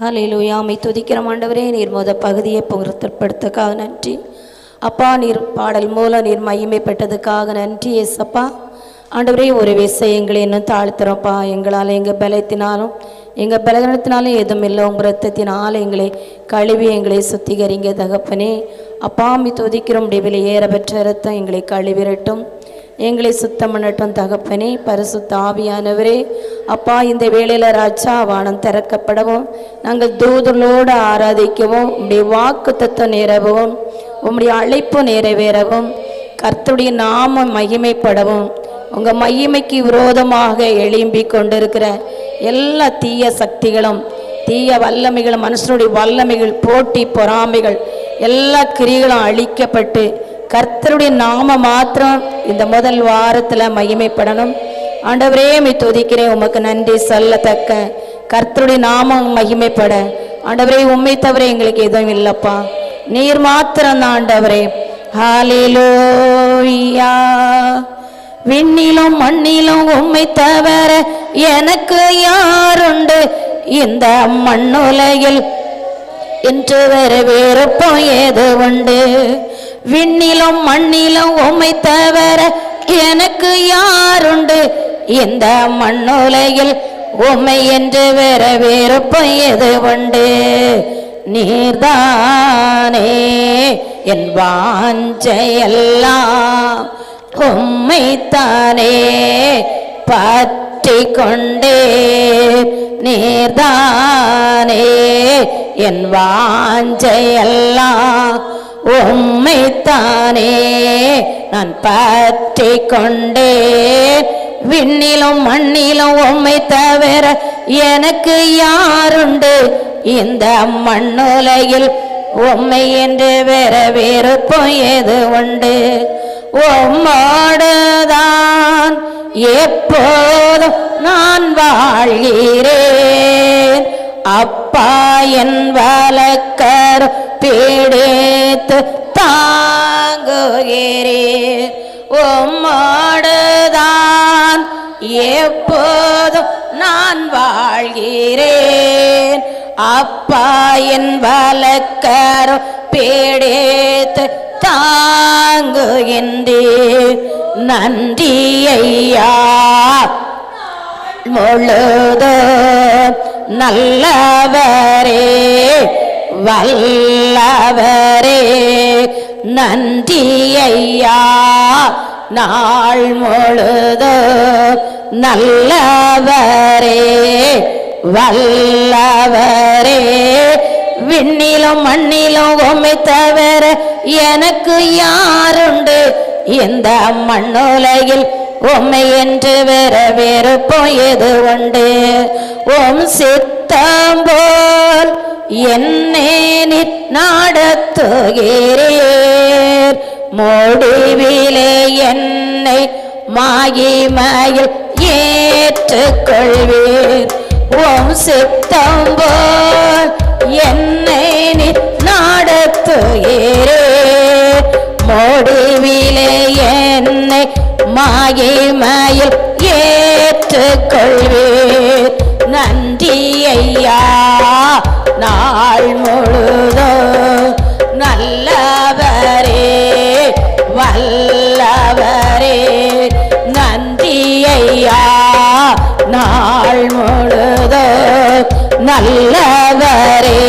ஹல்லேலூயா. உம்மை துதிக்கிறோம் ஆண்டவரே. நீர் பகுதியை பொருத்தப்படுத்தக்காக நன்றி அப்பா. நீர் பாடல் மூலம் நீர் மகிமைப்பட்டதுக்காக நன்றி ஏசப்பா. ஆண்டவரே, ஒரு விஷயங்களை இன்னும் தாழ்த்துறோம்ப்பா. எங்களால் எங்கள் பலத்தினாலும் எங்கள் பலகனத்தினாலும் எதுவும் இல்லை. உங்கள் ரத்தத்தினால் எங்களை கழுவி எங்களை சுத்திகரிங்க தகப்பனே. அப்பா உம்மை துதிக்கிறோம். விலையேற பெற்ற ரத்தம் எங்களை கழுவிரட்டும், எங்களை சுத்தம் பண்ணட்டும் தகப்பனே. பரிசுத்த ஆவியானவரே அப்பா, இந்த வேளையில் ராஜா வானம் திறக்கப்படவும், நாங்கள் தூதர்களோடு ஆராதிக்கவும், உம்முடைய வாக்கு தத்துவம் நிறைவேறவும், உம்முடைய அழைப்பு நிறைவேறவும், கர்த்தருடைய நாமம் மகிமைப்படவும், உங்கள் மகிமைக்கு விரோதமாக எழும்பி கொண்டிருக்கிற எல்லா தீய சக்திகளும், தீய வல்லமைகளும், மனுஷனுடைய வல்லமைகள், போட்டி பொறாமைகள், எல்லா கிரிகளும் அழிக்கப்பட்டு கர்த்தருடைய நாம மாத்திரம் இந்த முதல் வாரத்தில் மகிமைப்படணும். ஆண்டவரே, உம்மை துதிக்கிறேன். உமக்கு நன்றி சொல்லத்தக்க கர்த்தருடைய நாமம் மகிமைப்பட ஆண்டவரே, உம்மை தவிர எங்களுக்கு எதுவும் இல்லப்பா. நீர் மாத்திரம் தான் ஆண்டவரே. ஹல்லேலூயா. விண்ணிலும் மண்ணிலும் உம்மை தவிர எனக்கு யாருண்டு? இந்த மண்ணுலகில் என்று வேறுபோம் ஏது உண்டு? விண்ணிலும் மண்ணிலும் உம்மை தவிர எனக்கு யாருண்டு? இந்த மண்ணுலகில் உம்மை என்று வேறுபோம் ஏது உண்டு? நீர்தானே என் வாஞ்சையெல்லாம், உம்மைத்தானே பற்றி கொண்டே. நீர்தானே என் வாஞ்சையெல்லாம், உம்மைத்தானே நான் பற்றி கொண்டே. விண்ணிலும் மண்ணிலும் உம்மை தவிர எனக்கு யாருண்டு? இந்த மண்ணுலகில் உம்மை என்று வேறுபோம் ஏது உண்டு? உம்மோடுதான் எப்போதும் நான் வாழ்கிறேன். அப்பா என் வலக்கர் பிடித்து தாங்குகிறேன். உம்மோடுதான் எப்போதும் நான் வாழ்கிறேன். அப்பா என் வலக்கர் பிடித்து தாங்குகின்றேன். நன்றி ஐயா முழுது நல்லவரே வல்லவரே. நன்றி ஐயா நாள் முழுது நல்லவரே வல்லவரே. விண்ணிலும் மண்ணிலும் உம்மை தவிர எனக்கு யாருண்டு? இந்த மண்ணுலகில் உம்மை என்று வேறுபோம் ஏது உண்டு? உம் சித்தம் போல் என்னை நீர் நடத்துகிறீர். முடிவிலே என்னை மகிமையில் ஏற்றுக்கொள்வீர். உம் சித்தம் போல் என்னை நீர் நடத்துகிறீர். முடிவிலே என்னை மகிமையில் ஏற்றுக்கொள்வீர். நன்றி ஐயா நாள் முழுதும் நல்லவரே வல்லவரே. நன்றி ஐயா நாள் முழுதும் நல்லவரே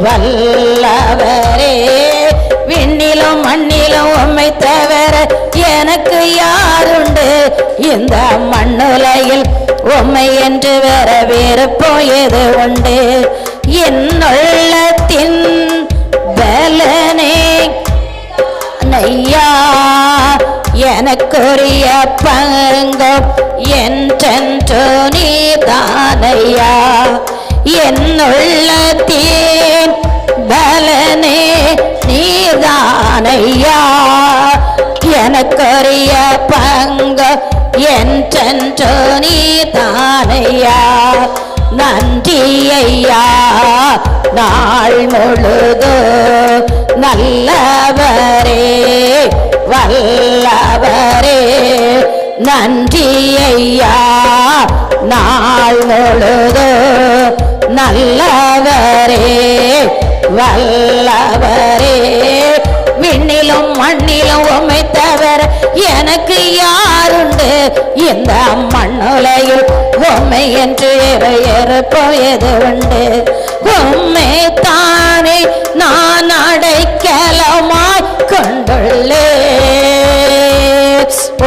வல்லவரே. விண்ணிலும் மண்ணிலும் உம்மை தவிர எனக்கு யாருண்டு? இந்த மண்ணுலகில் உம்மை என்று வேறுபோம் ஏது உண்டு? என்னுள்ளத்தின் பலனே நையா, எனக்குரிய பங்கு என்றென்று நீதானையா. என்னுள்ளத்தின் பலனே நீதானையா, எனக்குரிய பங்கு என்றென்று நீதானையா. நன்றி ஐயா நாள் முழுது நல்லவரே வல்லவரே. நன்றி ஐயா நாள் முழுது நல்லவரே வல்லவரே. விண்ணிலும் மண்ணிலும் உம்மை தவிர எனக்கு யாருண்டு? இந்த மண்ணுலையில் உம்மை என்று போயது உண்டு. உம்மை தானே நான் அடைக்கலமாய் கொண்டுள்ளேன்.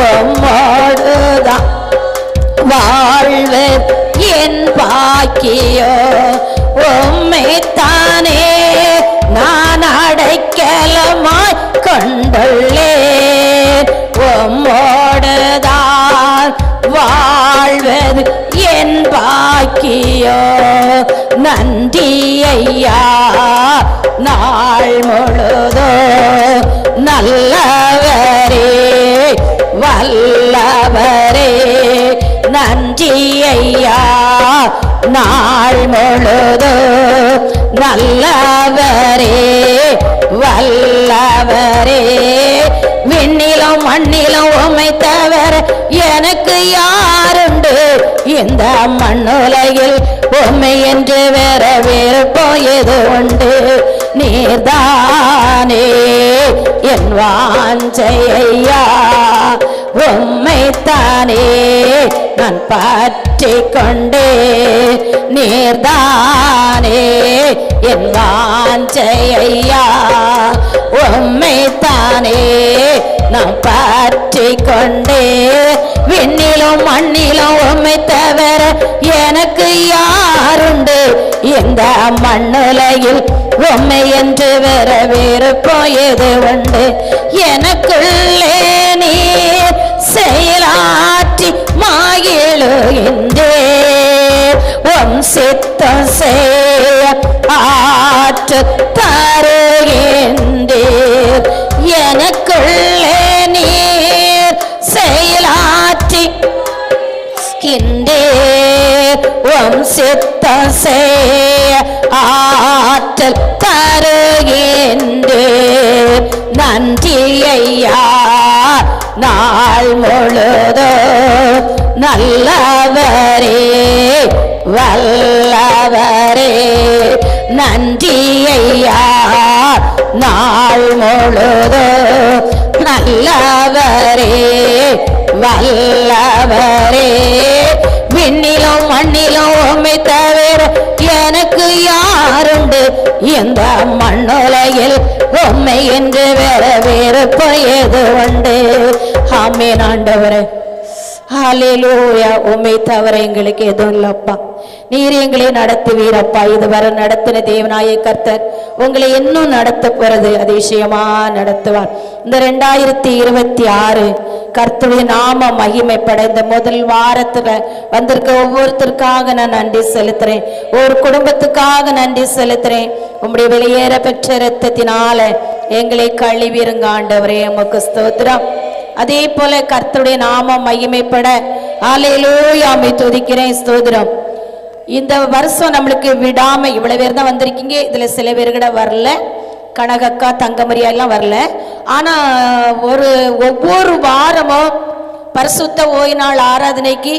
உம்மோடுதான் வாழ்வு என் பாக்கியோ. உம்மை தானே நான் அடைக்கலமாய் கொண்டுள்ளேன். உம்மோடுதான் வாழ்வது என் பாக்கியோ. நன்றி ஐயா நாள் முழுதோ. நல்லவரே வல்லவரே. நன்றி ஐயா நாள் முழுதோ. நல்லவரே வல்லவரே. விண்ணிலும் மண்ணிலும் உம்மை தவிர எனக்கு யாருண்டு? இந்த மண்ணுலகில் உம்மை என்று வேறு போயது உண்டு. நீர்தானே என் வாஞ்சை ஐயா. உம்மைத்தானே நான் பற்றி கொண்டே. நீர்தானே என் வாஞ்சை ஐயா. உம்மைத்தானே நான் பற்றி கொண்டே. விண்ணிலும் மண்ணிலும் உம்மை தவிர எனக்கு யாருண்டு? இந்த மண்ணுலகில் உம்மை என்று வேறு போயது உண்டு. எனக்குள்ளே நீர் செயலாற்றி மகிழுகின்றே. உம் சித்தம் செய்ய ஆற்று தருகின்றீர். எனக்குள்ளே நீர் செயலாற்றி உம் சித்தம் செய்ய ஆற்றல் தருகின்றேன். நன்றி ஐயா நாள் முழுதோ. நல்லவரே வல்லவரே. நன்றி ஐயா நாள் முழுதோ. நல்லவரே வல்லவரே. விண்ணிலும் மண்ணிலும் உம்மை தவிர எனக்கு யாருண்டு? இந்த மண்ணுலகில் உம்மை என்று வேறு போயது உண்டு. ஆமென் ஆண்டவரே. ஹல்லேலூயா. உம்மை தவிர எங்களுக்கு எதுவும் இல்லப்பா. நீர் எங்களை நடத்துவீரப்பா. இதுவரை நடத்தின தேவனாய கர்த்தர் உங்களை இன்னும் நடத்த போறது அதிசயமா நடத்துவார். இந்த 2026 கர்த்தருடைய நாம மகிமைப்பட இந்த முதல் வாரத்துல வந்திருக்க ஒவ்வொருத்தருக்காக நான் நன்றி செலுத்துறேன். ஒரு குடும்பத்துக்காக நன்றி செலுத்துறேன். உம்முடைய வெளியேற பெற்ற இரத்தத்தினால எங்களை கழுவிருங்க ஆண்டவரே. உமக்கு ஸ்தோத்திரம். அதே போல கர்த்தருடைய நாமம் மகிமைப்பட ஹல்லேலூயா துதிக்கிறேன். ஸ்தோத்திரம். இந்த வருஷம் நம்மளுக்கு விடாம இவ்வளவு பேர் தான் வந்திருக்கீங்க. இதுல சில பேர் கூட வரல. கனகக்கா தங்கமரியா எல்லாம் வரல. ஆனா ஒவ்வொரு வாரமும் பரிசுத்த ஓய்வு நாள் ஆராதனைக்கு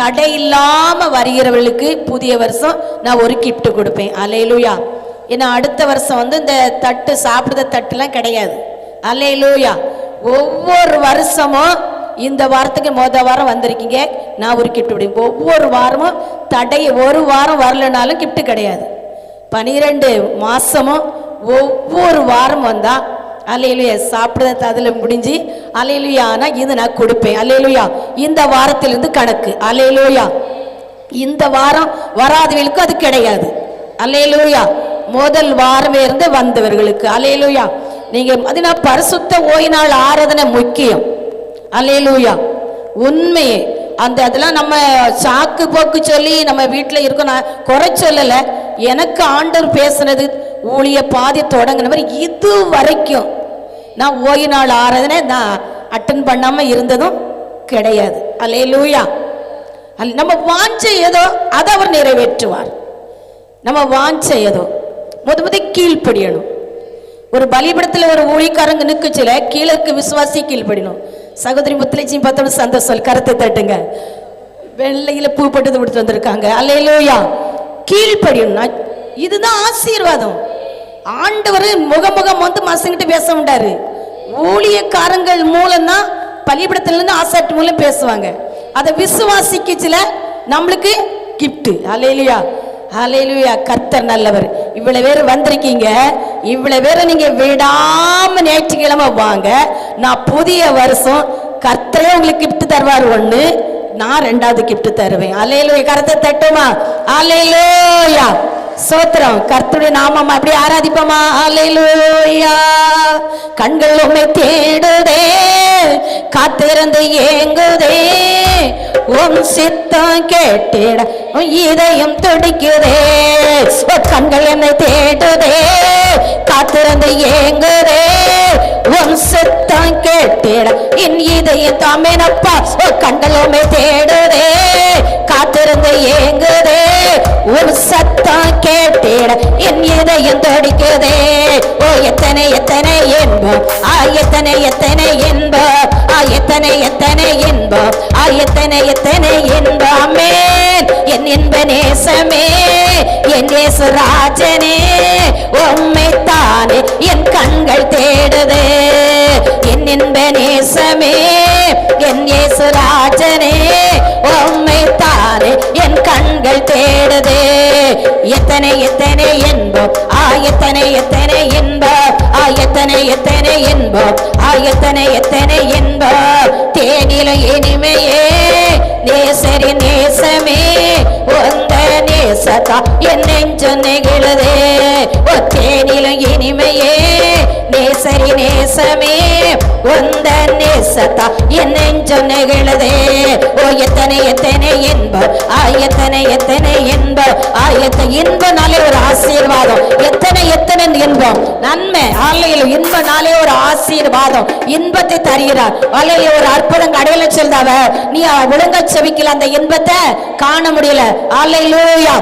தடை இல்லாம வருகிறவர்களுக்கு புதிய வருஷம் நான் ஒரு கிஃப்ட் கொடுப்பேன். ஹல்லேலூயா. ஏன்னா அடுத்த வருஷம் இந்த தட்டு சாப்பிடுற தட்டுலாம் கிடையாது. ஹல்லேலூயா. ஒவ்வொரு வருஷமும் இந்த வாரத்துக்கு வாரம் வந்திருக்கீங்க, நான் ஒரு கிஃப்ட் கொடுப்பேன். ஒவ்வொரு வாரமும் தடை ஒரு வாரம் வரலனாலும் கிஃப்ட் கிடையாது. 12 மாசமும் ஒவ்வொரு வாரம் வந்தா அல்லேலூயா சாப்பிடுறது அதுல முடிஞ்சு அல்லேலூயா. ஆனா இது நான் கொடுப்பேன். அல்லேலூயா. இந்த வாரத்திலிருந்து கணக்கு. அல்லேலூயா. இந்த வாரம் வராதவர்களுக்கு அது கிடையாது. அல்லேலூயா. முதல் வாரமே இருந்து வந்தவர்களுக்கு அல்லேலூயா. நீங்க அதனால பரிசுத்த ஓய்வு நாள் ஆராதனை முக்கியம். அல்லேலூயா. உண்மையே அதெல்லாம் நம்ம சாக்கு போக்கு சொல்லி நம்ம வீட்டில் இருக்கோம். நான் குறை சொல்லலை. எனக்கு ஆண்டவர் பேசுனது ஊழிய பாதி தொடங்கின மாதிரி இது வரைக்கும் நான் ஓய்வு நாள் ஆராதனை நான் அட்டன் பண்ணாம இருந்ததும் கிடையாது. அல்லேலூயா. நம்ம வாஞ்சை ஏதோ அதை அவர் நிறைவேற்றுவார். நம்ம வாஞ்சை ஏதோ முத கீழ்ப்படியணும். ஒரு பலிபடத்தில் ஒரு ஊழிக்காரங்க நிற்குச்சுல கீழக்கு விசுவாசி கீழ்ப்படியணும். சகோதரி முத்துலட்சுமி பார்த்தோம் சந்தோஷம். கருத்தை தட்டுங்க. வெள்ளையில பூ பட்டு கொடுத்து வந்திருக்காங்க. அல்லேலூயா. கீழ்ப்படியும். இதுதான் ஆசீர்வாதம். ஆண்டவர் முகமுகம் வந்து மனுஷங்கிட்ட பேச மாட்டாரு. ஊழியக்காரங்கள் மூலம்தான் பலிபடத்துல இருந்து ஆசாட்டு மூலம் பேசுவாங்க. அதை விசுவாசிக்கச்சுல நம்மளுக்கு கிஃப்ட். ஹல்லேலூயா, ஹல்லேலூயா. கர்த்தர் நல்லவர். இவ்வளவு பேர் வந்திருக்கீங்க, இவ்வளவு பேரை நீங்க விடாம ஞாயிற்றுக்கிழமை வாங்க. நான் புதிய வருஷம் கர்த்தரே உங்களுக்கு கிஃப்ட் தருவார். ஒண்ணு, நான் 2வது கிஃப்ட் தருவேன். ஹல்லேலூயா. கர்த்தர் தட்டுமா? ஹல்லேலூயா. சோத்திரம். கர்த்தருடைய நாமம் அப்படியே ஆராதிப்போமா? ஹல்லேலூயா. கண்கள் உம்மை தேடுதே, காத்திருந்து ஏங்குதே, உம் சித்தம் கேட்டிட இதயம் துடிக்குதே. கண்கள் என்னை தேடுதே, காத்திருந்து ஏங்குதே, உம் சித்தம் கேட்டிட என் இதயம் தாமேனப்பா. கண்கள் உம்மை தேடுதே, காத்திருந்து ஏங்குதே, உன் சத்தம் கேட்டிட என் இதயம் துடிக்குதே. ஓ எத்தனை எத்தனை இன்பம், எத்தனை எத்தனை இன்பம், எத்தனை எத்தனை இன்பம், எத்தனை எத்தனை இன்பம். ஆமென். என் இன்ப நேசமே, என் இயேசு ராஜனே, உம்மை தானே என் கண்கள் தேடுதே. என் இன்ப நேசமே, என் இயேசு ராஜனே, உம்மை தானே என் கண்கள் தேடுதே. எத்தனை எத்தனை இன்பம், எத்தனை எத்தனை இன்பம், எத்தனை எத்தனை இன்பம், எத்தனை எத்தனை இன்பம். தேனிலும் இனிமையே, நேசரி நேசமே, உந்த நேசத்தா என் நெஞ்சு நெகிழுதே. தேனிலும் இனிமையே, நேசரி நேசமே, உந்த நேசத்தா என் நெஞ்சு நெகிழுதே. ஓ எத்தனை எத்தனை இன்பம், எத்தனை எத்தனை இன்பம், இன்பனாலே ஒரு ஆசீர்வாதம். எத்தனை எத்தனை இன்பம், நன்மை. அல்லேலூயா. இன்பனாலே ஒரு ஆசீர்வாதம், இன்பத்தை தருகிறார். அல்லேலூயா. ஒரு அற்புதம் அடையல சொல்தாவ, நீ ஒழுங்கா செவிக்கல, அந்த இன்பத்தை காண முடியல. அல்லேலூயா.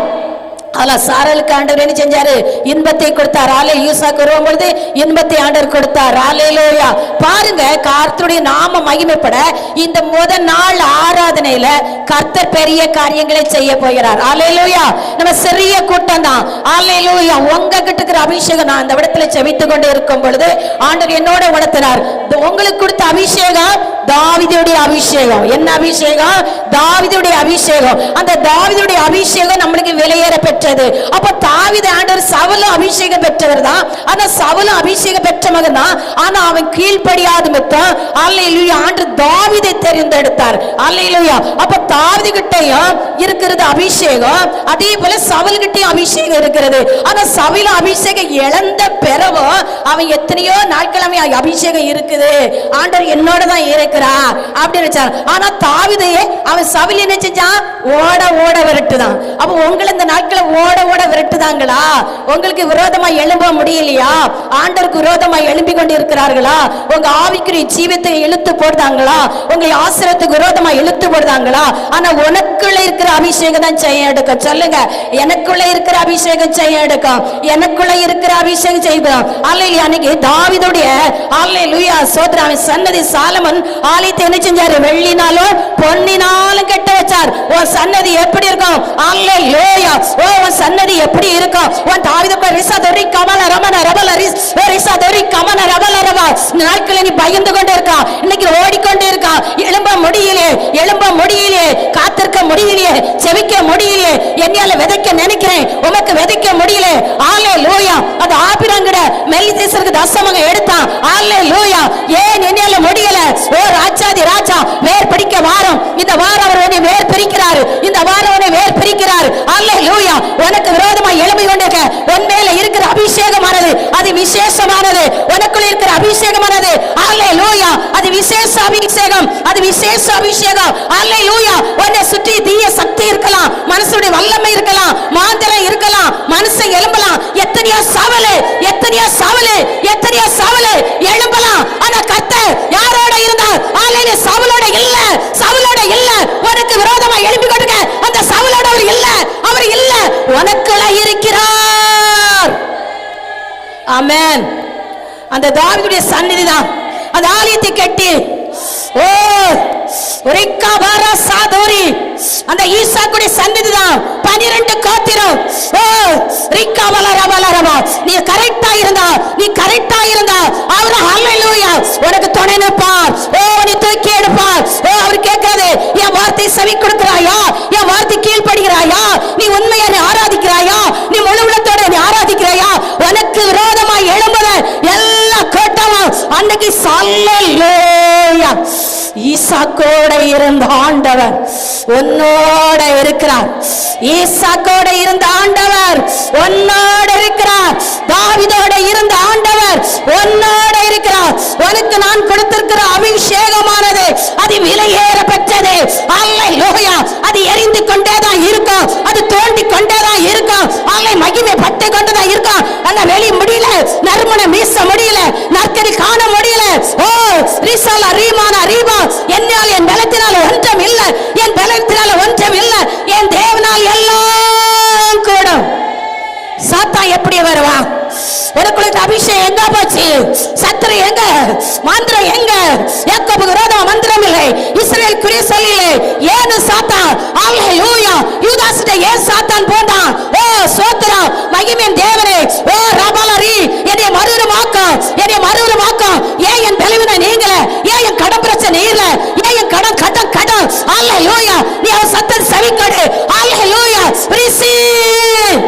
சாரலுக்கு ஆண்டவர் என்ன செஞ்சாரு? இன்பத்தை கொடுத்தார். யூசாக்கு வரும்பொழுது இன்பத்தை ஆண்டவர் கொடுத்தார். அல்லேலூயா. பாருங்க, கர்த்தருடைய நாம மகிமைப்பட இந்த முதல் நாள் ஆராதனையில கர்த்தர் பெரிய காரியங்களை செய்ய போகிறார். அல்லேலூயா. நம்ம சிறிய கூட்டம் தான். அல்லேலூயா. உங்க கிட்ட இருக்கிற அபிஷேகம் நான் இந்த இடத்துல செவித்து கொண்டு இருக்கும் பொழுது ஆண்டவர் என்னோட உணர்த்தினார். உங்களுக்கு கொடுத்த அபிஷேகம் தாவீதுடைய அபிஷேகம். என்ன அபிஷேகம்? தாவீதுடைய அபிஷேகம். அந்த தாவீதுடைய அபிஷேகம் நம்மளுக்கு விலையேற பெற்றது. அப்ப தாவீது ஆண்டவர் சவுலும் அபிஷேகம் பெற்றவர் தான். ஆனா சவுலும் அபிஷேகம் பெற்ற மகன் தான். ஆனா அவன் கீழ்ப்படியாத மித்தம் அல்லேலூயா ஆண்டவர் தாவீதை தெரிந்தெடுத்தார். அல்லேலூயா. அப்ப தாவீது கிட்டயும் இருக்கிறது அபிஷேகம், அதே போல சவுல் கிட்டயும் அபிஷேகம் இருக்கிறது. ஆனா சவுல அபிஷேகம் இழந்த பிறகு அவன் எத்தனையோ நாட்கள் அபிஷேகம் இருக்குது, ஆண்டவர் என்னோட தான் இருக்கிறா அப்படின்னு நினைச்சான். ஆனா தாவீதையே அவன் சவுல் என்ன செஞ்சான்? ஓட ஓட விரட்டுதான். அப்ப உங்களை இந்த நாட்களை ஓட ஓட விரட்டுதாங்களா? உங்களுக்கு விரோதமா எழும்ப முடியலையா? ஆண்டவருக்கு விரோதமா எழும்பி கொண்டு இருக்கிறார்களா? உங்க ஆவிக்குரிய ஜீவத்தை இழுத்து போடுதாங்களா? உங்க ஆசிரியத்துக்கு விரோதமா இழுத்து போடுதாங்களா? ஆனா உனக்குள்ள இருக்கிற அபிஷேகம் தான் செய்ய எடுக்கும். சொல்லுங்க, எனக்குள்ள இருக்கிற அபிஷேகம் செய்ய எடுக்கும். எனக்குள்ள இருக்கிற அபிஷேகம் செய்வோம். அல்லேலூயா. அன்னைக்கு தாவீதுடைய அல்லேலூயா சோதரன் அவன் சன்னதி சாலமன் ஆலயத்தை என்ன செஞ்சாரு? வெள்ளினாலும் பொன்னினாலும் கட்ட வச்சார். உன் சன்னதி எப்படி இருக்கும்? அல்லேலூயா. ஓ உன் சன்னதி எப்படி இருக்கும்? உன் தாவீதுக்கு ரிசாதரி கமல ரமன ரபல ரிசாதரி கமன ரபல ரபா நாட்களை நீ பயந்து கொண்டு இருக்கா, இன்னைக்கு ஓடிக்கொண்டு இருக்கா. எழும்ப முடியலையே, எழும்ப முடியலையே, காத்திருக்க முடியலையே, செவிக்க முடியலையே. என்னையால விதைக்க நினைக்கிறேன், உமக்கு விதைக்க முடியல. அல்லேலூயா. அது ஆபிரங்கட மெல்லிசேசருக்கு தசமங்க எடுத்தான். அல்லேலூயா. ஏன் என்னையால முடியல? ஓ ராஜாதி ராஜா வேர் பிடிக்க வாரம். இந்த வாரம் அவர் உன்னை வேர் பிரிக்கிறார். இந்த வாரம் உன்னை வேர் பிரிக்கிறார். அல்லேலூயா. உனக்கு விரோதமா எழும்பி கொண்டிருக்க உன் மேல இருக்கிற அபிஷேகமானது அது விசேஷமானது. உனக்குள்ள இருக்கிற அபிஷேகமானது அல்லேலூயா அது விசேஷ அபிஷேகம், அது விசேஷ அபிஷேகம். அல்லேலூயா. உன்னை சுற்றி தீய சக்தி இருக்கலாம், மனசுடைய வல்லமை இருக்கலாம், மாந்திரம் இருக்கலாம், மனுஷன் எழும்பலாம். எத்தனையோ சவலு, எத்தனையோ சவலு, எத்தனையோ சவலு எழும்பலாம். ஆனா கர்த்தர் யாரோட இருந்தார்? அல்லேலூயா. சவுலோட இல்ல, சவுலோட இல்ல. உனக்கு விரோதமா எழும்பி கொண்டிருக்க அந்த சவுலோட அவர் இல்ல, அவர் இல்ல, உனக்குள்ள இருக்கிறார். ஆமென். அந்த தாவீதுடைய சந்நிதி தான் அந்த ஆலயத்தை கட்டி, ஓ அந்த ஈசாக்குடைய சந்ததி தான் 12 கோத்திரம். நீ கரெக்டா இருந்தா அவர் ஹல்லேலூயா உனக்கு துணை நிற்பார். நீ தூக்கி எடுப்பார். அவர் கேட்கிறது, என் வார்த்தை செவி கொடுக்கிறாயா? என் வார்த்தை கீழ்ப்படுகிறாயா? நீ உண்மையை ஆராதிக்கிறாயா? நீ முழு உள்ளத்தோட நீ ஆராதிக்கிறாயா? உனக்கு விரோதமாய் எழும்புற எல்லா கூட்டமும் அன்னைக்கு ஹல்லேலூயா ஈசாக்கோட இருந்த ஆண்டவர் உன்னோட இருக்கிறார். ஈசாக்கோட இருந்த ஆண்டவர் உன்னோட இருக்கிறார். தாவீதோட இருந்த ஆண்டவர் உன்னோட இருக்கிறார். உனக்கு நான் கொடுத்திருக்கிற அபிஷேகமானது அது விலையேற பெற்றது. அல்லேலூயா. அது எரிந்து கொண்டேதான் இருக்கும். அது தோண்டி கொண்டேதான் இருக்கும். அல்லை மகிமை பட்டு கொண்டுதான் இருக்கும். அந்த வெளி முடியல, நறுமண மீச முடியல, நற்கரி காண முடியல. ரிசாலா ரீமானா ரீமா என்னால் என் பலத்தினால ஒன்றும் இல்லை, என் பலத்தினால ஒன்றும் இல்லை, என் தேவனால் எல்லாம் கூடும். சாத்தான் எப்படி வருவான்? உனக்குள்ள அபிஷேகம் எங்க போச்சு? சத்திரம் எங்க? மந்திரம் எங்க? யாக்கோபுக்கு விரோதமா மந்திரம் இல்லை, இஸ்ரவேல் குறி சொல்லிலே. ஏன் சாத்தான்? அல்லேலூயா. யூதாஸ்கிட்ட ஏன் சாத்தான் போனான்? சோத்திரம் மகிமையின் தேவனே. ரபலரி என்னை மறுரூபமாக்கும், என்னை மறுரூபமாக்கும். ஏன் என் பலவீனம் நீங்கல? ஏன் என் கடன் பிரச்சனை இல்ல? ஏன் என் கடன் கடன் கடன்? அல்லேலூயா. நீ அவர் சத்தத்தை செவிக்கொடு. அல்லேலூயா. ரிசீவ்.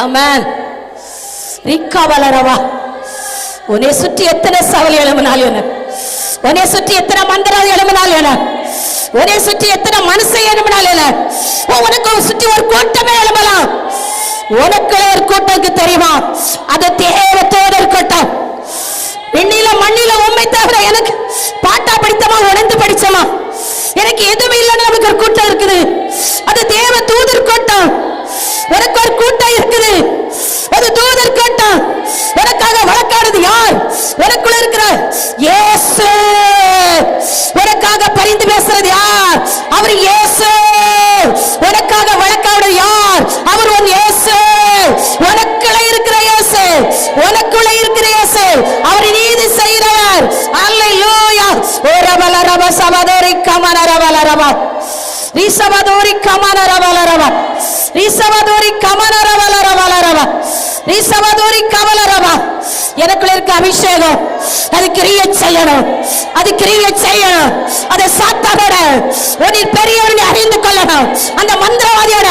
ஆமென். ரிக்கவலரவா. உன்னை சுற்றி எத்தனை சவல் எழும்பினாலும் என்ன, உன்னை சுற்றி எத்தனை மந்திரம் எழும்பினாலும் என்ன, உன்னை சுற்றி எத்தனை மனுஷன் எழும்பினாலும் என்ன, உனக்கு சுற்றி ஒரு கூட்டமே எழும்பலாம். உனக்கு ஒரு கூட்டத்துக்கு தெரியுமா? அது தேவத்தோட ஒரு கூட்டம். விண்ணில மண்ணில உண்மை தவிர எனக்கு பாட்டா படித்தமா உணர்ந்து படிச்சமா எனக்கு எதுவுமே இல்லைன்னு நமக்கு ஒரு கூட்டம் இருக்குது. அது தேவ தூதர் கூட்டம். உனக்கு ஒரு கூட்டம் இருக்குது. அது தூதர் கூட்டம். உனக்காக வழக்காடுது யார்? உனக்குள்ள இருக்கிற இயேசு. உனக்காக பரிந்து பேசுறது யார்? அவர் இயேசு. உனக்காக வழக்காடுது யார்? அவர் உன் இயேசு. உனக்குள்ள இருக்கிற இயேசு, உனக்குள்ள இருக்கிற இயேசு அவர் நீதி செய்கிறவர். அல்லேலூயா. ஓரபல ரப சபதோரி கமனரபலரப ரிசபதோரி கமனரபலரப ரிசபதோரி கமனரபலரபலரப ரிசபதோரி கமலரப. எனக்குள்ள இருக்க அபிஷேகம் அது கிரியை செய்யணும், அது கிரியை செய்யணும். அதை சாத்தானோட ஒரு பெரியவனை அறிந்து கொள்ளணும். அந்த மந்திரவாதியோட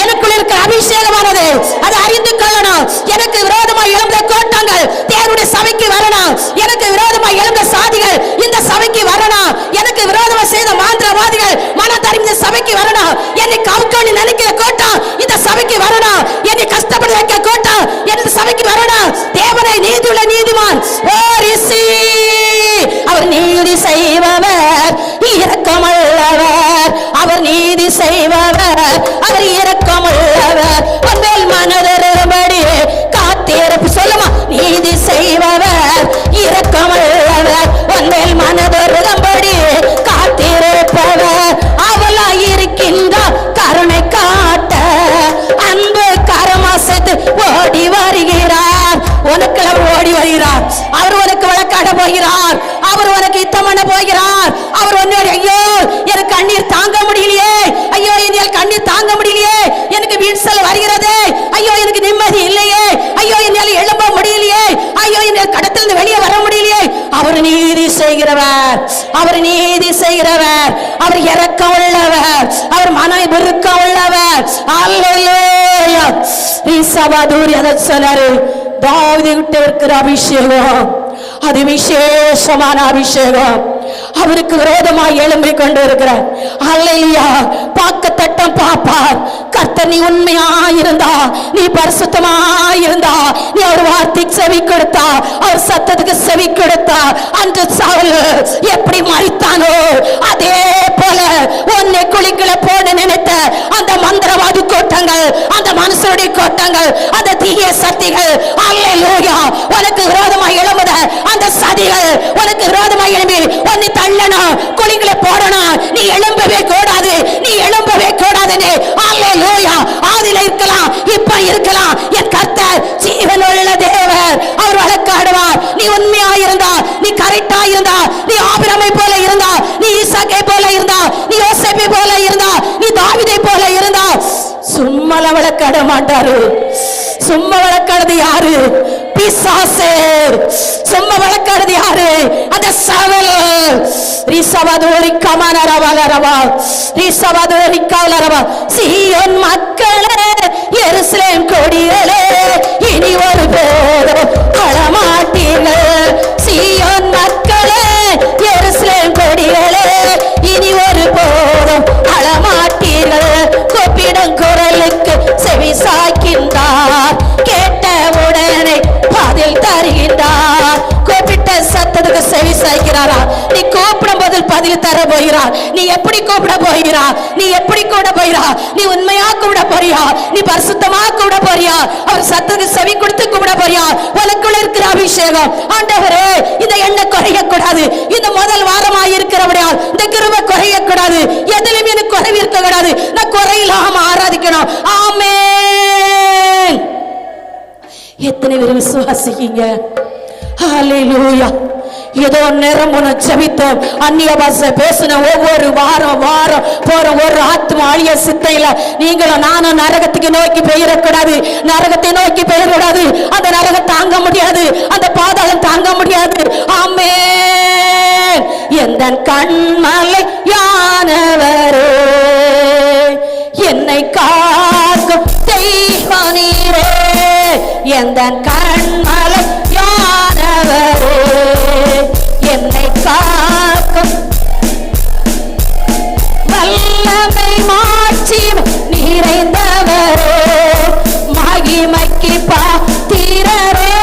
எனக்குள்ள இருக்க அபிஷேகமானது அதை அறிந்து கொள்ளணும். எனக்கு விரோதமாக எழுந்த கோட்டங்கள் தேவனுடைய சபைக்கு வரணும். எனக்கு விரோதமாக எழுந்த சாதிகள் இந்த சபைக்கு வரணும். எனக்கு விரோதமாக செய்த மாந்திரவாதிகள் மனதறிந்த சபைக்கு வரணும். என்னை கவுக்கொண்டு நினைக்கிற கோட்டம் இந்த சபைக்கு வரணும். என்னை கஷ்டப்பட வைக்க கோட்டம் இந்த சபைக்கு வரணும். தேவனை நீதியுள்ள நீதிமான். அவர் நீதி செய்பவர், இரக்கமுள்ளவர். அவர் நீதி செய்பவர், அவர் இரக்கமுள்ளவர். உன்மேல் மனதிரும்படி காத்திருப்பு. சொல்லுமா, நீதி செய்பவர், இரக்கமுள்ளவர். உன்மேல் மனதிரும்படி காத்திருப்பவர். அவளாயிருக்கின்றார் கருணை காட்ட அன்பு கரமாசத்து ஓடி வருகிறார். உனக்கு ஓடி வருகிறார். அவர் உனக்கு வழக்காட போகிறார். அவர் உனக்கு யுத்தம் பண்ண போகிறார். அவர் உன்னோட ஐயோ எனக்கு கண்ணீர் தாங்க முடியலையே, ஐயோ என்னால் கண்ணீர் தாங்க முடியலையே, எனக்கு வீழ்ச்சல் வருகிறது, ஐயோ எனக்கு நிம்மதி இல்லையே, ஐயோ என்னால் எழும்ப முடியலையே, ஐயோ என்னால் கடத்திலிருந்து வெளியே வர முடியலையே. அவர் நீதி செய்கிறவர், அவர் நீதி செய்கிறவர். அவர் இரக்கம் உள்ளவர், அவர் மன விருக்கம் உள்ளவர். அல்லேலூயா. ஈசாவாதூரி அதை சொன்னாரு. தாவீது கிட்ட இருக்கிற அபிஷேகம் அது விசேஷமான அபிஷேகம். அவருக்கு விரோதமாக எழும்பி கொண்டு இருக்கிறார். அல்லேலூயா. பாக்கத்தட்டம் பாப்பார். கர்த்தர் நீ உண்மையாயிருந்தா, நீ பரிசுத்தமாயிருந்தா, நீ அவர் வார்த்தைக்கு செவி கொடுத்தா, அவர் சத்தத்துக்கு செவி கொடுத்தா, அன்று சவுல் எப்படி மரித்தானோ அதே போல உன்னை குழிக்குள்ள போட நினைத்த அந்த மந்திரவாதி கோட்டங்கள், அந்த மனுஷனுடைய கோட்டங்கள், அந்த தீய சக்திகள், அல்லேலூயா, உனக்கு விரோதமாக எழும்புத அந்த சதிகள் உனக்கு விரோதமாக எழும்பி உன்னை தள்ளணும், குழிக்குள்ள போடணும். நீ எழும்பவே கூடாது, நீ எழும்பவே கூடாதுன்னு. அல்லேலூயா. ஆதியில இருக்கலாம், இப்ப இருக்கலாம். என் கர்த்தர் ஜீவனுள்ள தேவர். அவர் வழக்காடுவார். நீ உண்மையாயிருந்தா, நீ கரை கரெக்டா இருந்தா, நீ ஆபிரகாமை போல இருந்தா, நீ ஈசாக்கை போல இருந்தா, நீ யோசேப்பை போல இருந்தா, நீ தாவீதை போல இருந்தா, சும்மா வளர்க்காட மாட்டாரு. சும்மா வளர்க்காதது யாரு? பிசாசு. சும்மா வளர்க்காதது யாரு? அந்த சவல். ரிசவதோரி கமனரவலரவா, ரிசவதோரி கவலரவா. சீயோன் மக்களே, எருசலேம் கொடிகளே, இனி ஒரு போதும் அழமாட்டீர்கள். சீயோன் மக்களே, எருசலேம் கொடிகளே, இனி ஒரு போதும் அழமாட்டீர்கள். கூப்பிடும் குரலுக்கு செவி சாய்க்கின்றார், கேட்ட உடனே பதில் தருகின்றார். கூப்பிட்ட சத்தத்துக்கு செவி சாய்க்கிறாரா? நீ கூப்பிடும் போது பதில் தர போகிறார். நீ எப்படி கூப்பிட போகிறா? நீ எப்படி கூட போகிறா? நீ உண்மையா கூப்பிட போறியா? நீ பரிசுத்தமா கூப்பிட போறியா? அவர் சத்தத்துக்கு செவி கொடுத்து கூப்பிட போறியா? உனக்குள்ள இருக்கிற அபிஷேகம், ஆண்டவரே இந்த எண்ணெய் குறைய கூடாது, இந்த முதல் வாரமாக இருக்கிறபடியா இந்த கிருபை குறைய கூடாது, எதிலும் எனக்கு குறைவு இருக்க கூடாது, நான் குறையில்லாம ஆராதிக்கணும். ஆமென். எத்தனை பேர் விசுவாசிக்கீங்க? ஹல்லேலூயா. ஏதோ நேரம் ஜெபித்தோம், அந்நிய பாஷை பேசின ஒவ்வொரு வாரம் போற ஒரு ஆத்மா அழிய சித்தையில நீங்களும் நானும் நரகத்துக்கு நோக்கி பெயரக்கூடாது, நரகத்தை நோக்கி பெயரக்கூடாது. அந்த நரகம் தாங்க முடியாது, அந்த பாதாளம் தாங்க முடியாது. ஆமென். எந்த கண்மலை யானவரே, என்னை காக்கும் தெய்வனீரே, எந்த கண்மலை யானவரே, என்னை காக்கும் வல்லமை மாட்சி நிறைந்தவரே, மகிமைக்கு பாத்திரரே,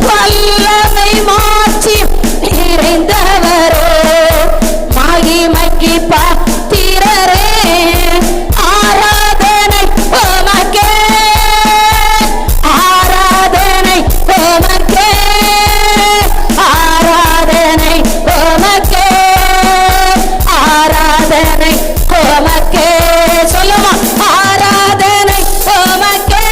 வல்லமை மாட்சி நிறைந்தவரே, மகிமைக்கு பாத்திரரே, ஆராதனை உமக்கே, ஆராதனை உமக்கே, ஆராதனை உமக்கே, ஆராதனை உமக்கே. சொல்லுமா, ஆராதனை உமக்கே,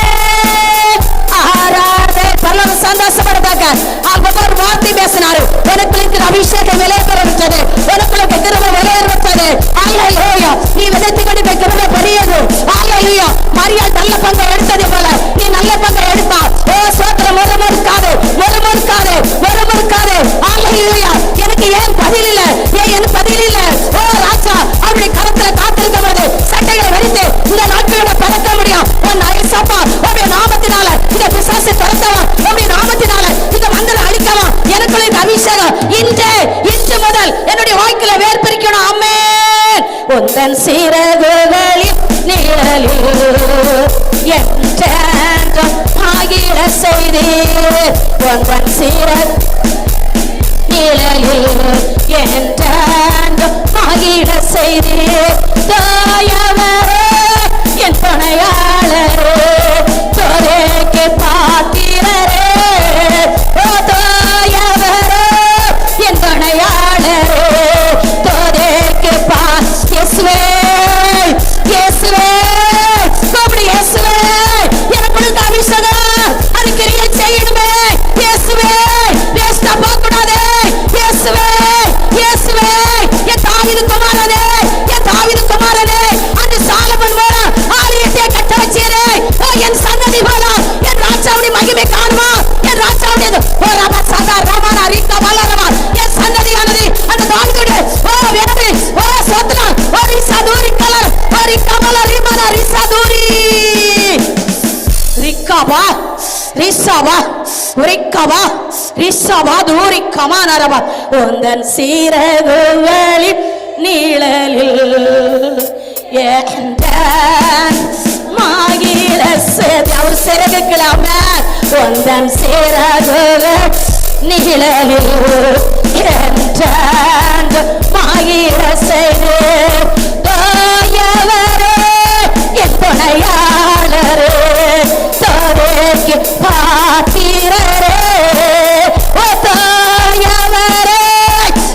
ஆராதனை. பரலோக சந்தோஷப்படுறாங்க. அவர் வார்த்தை பேசினாரு, உனக்கு இருக்கிற அபிஷேகம் விலையேற விட்டது, உனக்குள்ள கிருபை விலையேற விட்டது. அல்லேலூயா. நீ விதைத்து கொண்டு கிருபை பெரியது. அல்லேலூயா. மரியாள் நல்ல பங்கை எடுத்தது போல நீ நல்ல பங்கை எடுப்பா. ஓ சோத்திரம். ஒரு மறுக்காது, ஒரு மறுக்காது, ஒரு மறுக்காது. அல்லேலூயா. எனக்கு ஏன் பதில் இல்ல, ஏன் பதில் இல்ல? ஓ ராஜா, அவருடைய கரத்துல காத்திருக்க போது சட்டைகளை வெடித்து இந்த நாட்களோட பறக்க முடியும். உன்னுடைய நாமத்தினால இந்த பிசாசை துரத்தவா, உன்னுடைய நாமத்தினால இந்த மந்தனை அழிக்கவா. எனக்குள்ள இந்த அபிஷேகம் இன்று முதல் என்னுடைய வாழ்க்கையில வேர்பிரிக்கணும். ஆமென். உந்தன் சிறகுகளில் நிழலில் என்றென்றும் ஆகிட செய்தீர், உந்தன் சிறகு நிழலில் என்றென்றும் ஆகிட செய்தீர். தாயவரே, என் துணையாளரே, துறைக்கு பாத்திரரே, ஓ தாயவரே, என் துணையாளரே, துறைக்கு இயேசுவே, இயேசுவே, கூப்பிடு இயேசுவே. எனக்கு அபிஷேகம் அது கிரியை செய்யணுமே. இயேசுவே, வேஸ்டா போக கூடாது. இயேசுவே, இயேசுவே, என் தாவீது குமாரனே, என் தாவீது குமாரனே, அந்த சாலமன் மூலம் ஆலயத்தை கட்ட வச்சீரே. ஓ என் சன்னதி மூலம் என் ராஜாவுடைய மகிமை காணுமா? என் ராஜாவுடைய ஓ ரபா சதா ரமணா ரிக்கா வல்லரமா என் சன்னதியானது அந்த தாவீதுடைய ஓ வேறு ஓ சோத்ரா ஓ ரிசாதூரி கலர் ஓ ரிக்கமல ரிமனா ரிசாதூரி ரிக்கவா ரிசவா ரிக்கவா ரிசவா தூரி கமானரவா. உந்தன் சீரகுகளின் நீழலில் என்றான் மாகிற சேதி. அவர் சிறகுகளாம உந்தன் சீரகுகள் நீழலில் என்றான் மாகிற செய்தி. தாயவரே, என் துணையாளரே, தோரைக்கு பாத்திரரே, ஓ தாயவரே,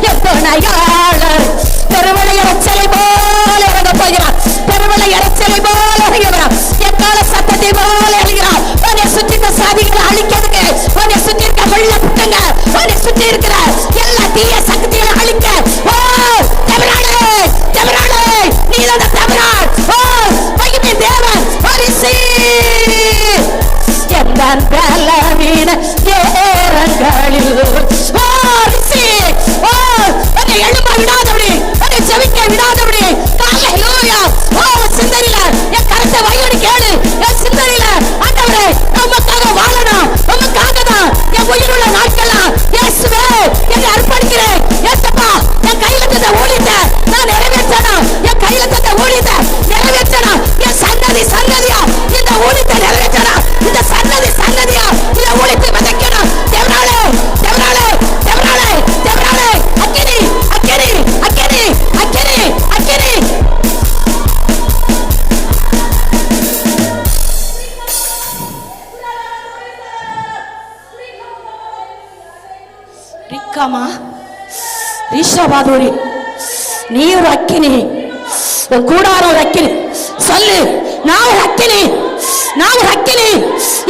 என் துணையாளர். பெருமழை இறைச்சலை போல இறங்க போகிறார், பெருமழை இறைச்சலை போல இறங்குகிறார், எக்கால சத்தத்தை போல இறங்குகிறார். உன்னை சுற்றி இருக்க சாதிகளை அழிக்கிறதுக்கு, உன்னை சுற்றி இருக்க வெள்ள புட்டங்க, உன்னை சுற்றி இருக்கிற சன்னதியா இந்த ஊழியத்தை நிறைவேற்றணும். இந்த சன்னதியா இந்த ஊழியத்தை விதைக்கணும். தேவனாலே தேவனாலே தேவனாலே தேவனாலே அக்கினி அக்கினி அக்கினி அக்கினி அக்கினி. ரிக்காமா ரிஷபாதுரி, நீ ஒரு அக்கினி, உன் கூடாரம் ஒரு அக்கினி. சொல்லு, நான் ஒரு அக்கினி, நான் ஒரு அக்கினி,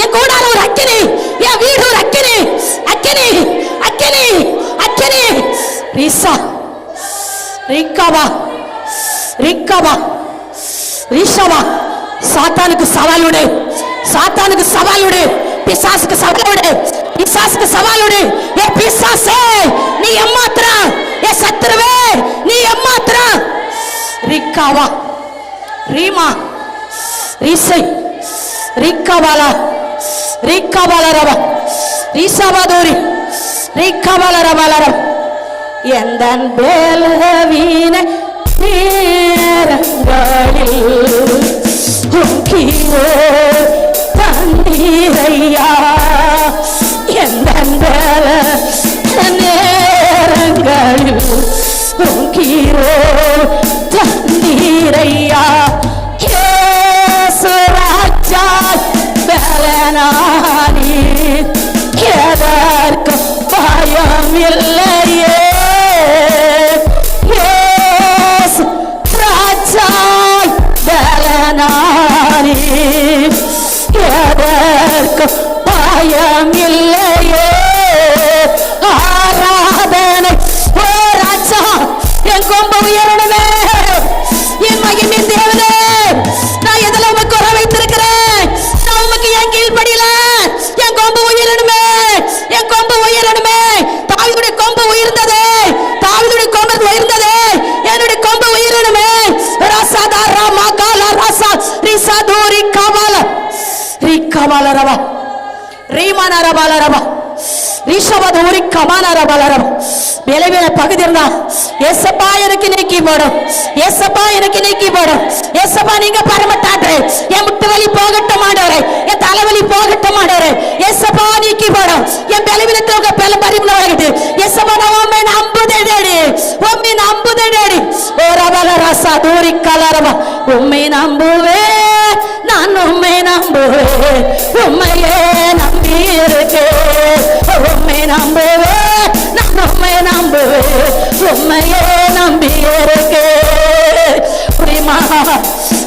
என் கூடாரம் ஒரு அக்கினி, என் வீடு ஒரு அக்கினி. அக்கினி அக்கினி அக்கினி. ரிஷா ரிக்காவா ரிக்காவா ரிஷாவா. சாத்தானுக்கு சவால் விடு, சாத்தானுக்கு சவால் விடு, பிசாசுக்கு சவால் விடு, பிசாசுக்கு சவால் விடு. ஏ பிசாசே நீ ஏமாத்துறா, ஏ சத்துருவே நீ ஏமாத்துறா. ரிக்காவா ரீமா ரிசை ரிக்காவாலா ரிக்காவாலா ரவா ரிசாவாதோரி ரிக்காவாலா ரவாலா ரவா. எந்த பேலவீன நேரங்களில் உங்கியோ தண்ணீரையா, எந்த நேரங்களில் உங்கியோ தண்ணீரையா. ஏசுராஜா பலனானி, எதற்கு பயம் இல்லையே. ஏசு ராஜா பலனானி, எதற்கு பயம் இல்லையே. ஆராதனை ஓ ராஜா, என் கொம்பு உயரணுமே, என் மகிமை தேவனே. நான் எதில் உமக்கு குறை வைத்திருக்கிறேன்? நான் உமக்கு என் கீழ்படியில என் கொம்பு உயரணுமே, என் கொம்பு உயரணுமே. தாவீதுடைய கொம்பு உயர்ந்தது, தாவீதுடைய கொம்பு உயர்ந்தது, என்னுடைய கொம்பு உயரணுமே. ரசதா ராமா காலா ரசா ரிசதூரி கபால ரிகபால ரவா ரீமானா ரபால ரவா ரிஷபதூரி கபால ரபால ரவா. விளைவில பகுதி இருந்தா ஏசப்பா எனக்கு நீக்கி போடும், ஏசப்பா எனக்கு நீக்கி போடும். ஏசப்பா நீங்க பரமட்டாட்டு, என் முட்டு வலி போகட்டும் ஆண்டவரே, என் தலைவலி போகட்டும் ஆண்டவரே. ஏசப்பா நீக்கி போடும், என் விளைவிலத்தை உங்க பெல பரிமாறிட்டு. ஏசப்பா நான் உண்மை நம்புதேடி, உண்மை நம்புதேடி. ஓ ரபால ரசா தூரி கலரவா. உண்மை நம்புவே, நான் உண்மை நம்புவே, உண்மையே நம்பி இருக்கே. உண்மை நம்புவே, நான் உண்மை நம்புவே, உண்மையே நம்பி இருக்கே.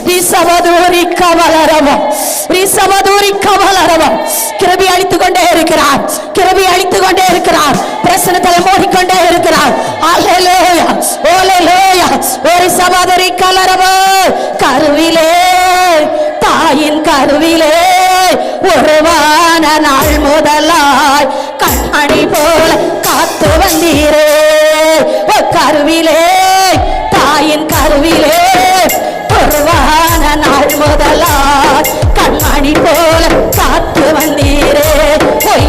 ரிசவதூரி கவலரவா ரிசவதூரி கவலரவா. கிருபை அளித்துக் கொண்டே இருக்கிறார், கிருபை அளித்துக் கொண்டே இருக்கிறார், பிரசன்னத்தை மூடிக்கொண்டே இருக்கிறார். அல்லேலூயா ஓலேலூயா. ஒரு சவதூரி கலரவா. கருவிலே தாயின் கருவிலே உருவான நாள் முதலாய் கண்மணி போல காத்து வந்தீரே. கருவிலே தாயின் கருவிலே உருவான நாள் முதலாய் கண்மணி போல காத்து வந்தீரே.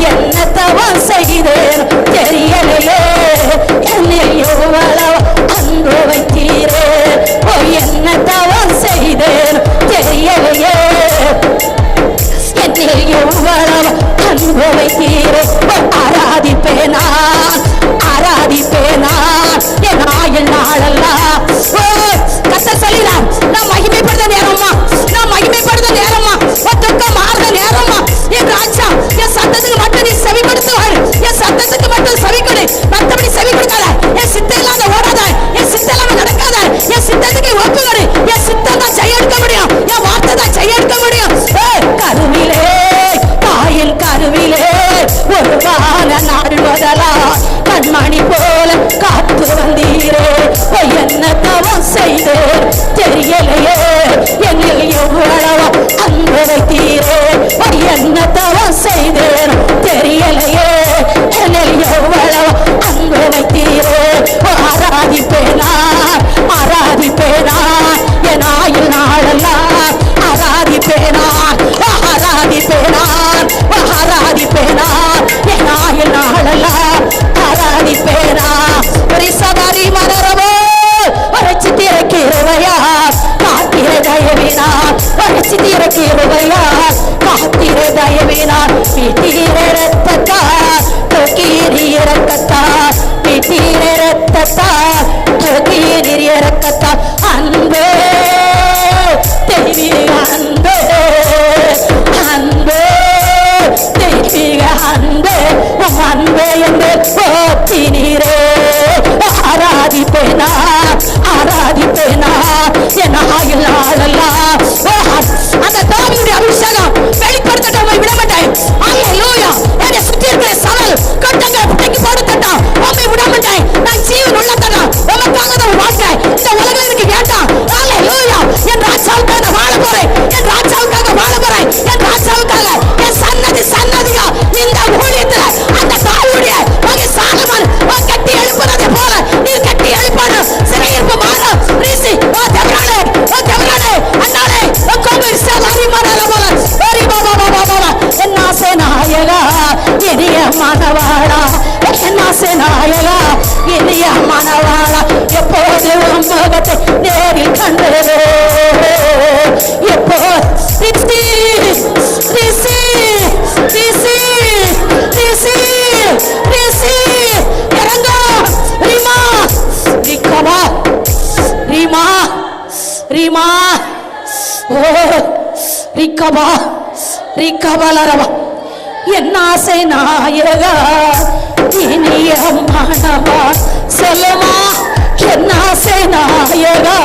என்ன தவம் செய்தேன் தெரியலையே, என்னில் எவ்வளவு அன்பு வைத்தீரே. என்ன தவம் செய்தேன் தெரியலையே, என்னில் எவ்வளவு அன்பு வைத்தீரே. ஆராதிப்பேனா ஆராதிப்பேனா என் ஆயுள் நாளெல்லாம். கர்த்தர் சொல்லினார், நான் மகிமைப்படுத்த நேரமா, நான் மகிமைப்படுத்த நேரமா, துக்கம் மாறுத நேரமா. என் ராஜா என் சத்தத்துக்கு மட்டும் நீ செவி கொடுத்துவாரு, என் சத்தத்துக்கு மட்டும் செவி கொடு, மற்றபடி செவி கொடுக்காத. என் சித்தம் இல்லாத ஓடாத, என் சித்தம் இல்லாம நடக்காத, என் சித்தத்துக்கு ஒப்பு கொடு. என் சித்தம் தான் செய்ய எடுக்க முடியும், என் வார்த்தை தான் செய்ய எடுக்க முடியும். கருவிலே தாயின் கருவிலே ஒருவான நாள் முதலா கண்மணி போல காத்து வந்தீரே. என்ன தவம் செய்தேன் தெரியலையே, என்னில் எவ்வளவு அன்பு வைத்தீரே. என்ன தவம் செய்தேன் தெரியலையே, என்னில் எவ்வளவு அன்பு வைத்தீரே. ஆராதிப்பேனா ஆராதிப்பேனா என் ஆயுள் நாளெல்லாம். ஆராதிப்பேனா ஆராதிப்பேனா ஆராதிப்பேனா என் ஆயுள் நாளெல்லாம். ஆராதிப்பேனா. ஒரு சவாரி மலரவோ ஒரு சித்திர கிருவையா காட்டிய கிருபையா காத்திர தயவினார் பித்தீர ரத்தத்தா தொக்கீரி ரத்தத்தா பித்தீர ரத்தத்தா தொக்கீரி ரத்தத்தா அன்பே தெய்வீக அன்பே அன்பே தெய்வீக அன்பே அன்பே என்று போற்றினீரே ஆராதிப்பேனா ஆராதிப்பேனா என் ஆயுள் நாளெல்லாம் அந்த தாவீதுடைய அபிஷேகம் வெளிப்படுத்தட்டும் விட மாட்டேன். அல்லேலூயா. என்னை சுற்றி இருக்கிற சவால் கட்டங்களை புடைக்கி போடுத்தட்டும் உம்மை விட மாட்டேன். நான் ஜீவன் உள்ளதட்டும் உமக்காக தான் வாழ்க்கை இந்த உலகம் எனக்கு வேண்டாம். அல்லேலூயா. என் ராஜாவுக்காக நான் வாழ போறேன். என் ராஜாவுக்காக வாழ போறேன். என் ராஜாவுக்காக என் சன்னதியா இந்த ஊழியத்துல அந்த தாவீதுடைய மகன் சாலமோன் கட்டி எழுப்புறதை போல நீ கட்டி எழுப்பணும். சிறையிருப்பு மாறும். ரிசி ஓ தேவரானே அண்ணாலே ஓ கோவில் சேலாரி மாறல போல ஓரி பாபா என்ன சேனாயகா இனிய மனவாளா என்ன சேனாயகா இனிய மனவாளா எப்போது முகத்தை நேரில் கண்டதோ எப்போ ரிசி ரிசி ரிசி ரிசி ரிசி இறங்கோ ரிமா ரிகமா ரிமா ரிமா ஓ ரிகபா ரிகபலரவா என் ஆசை நாயகா இனிய மனவா சொல்லுமா என் ஆசை நாயகா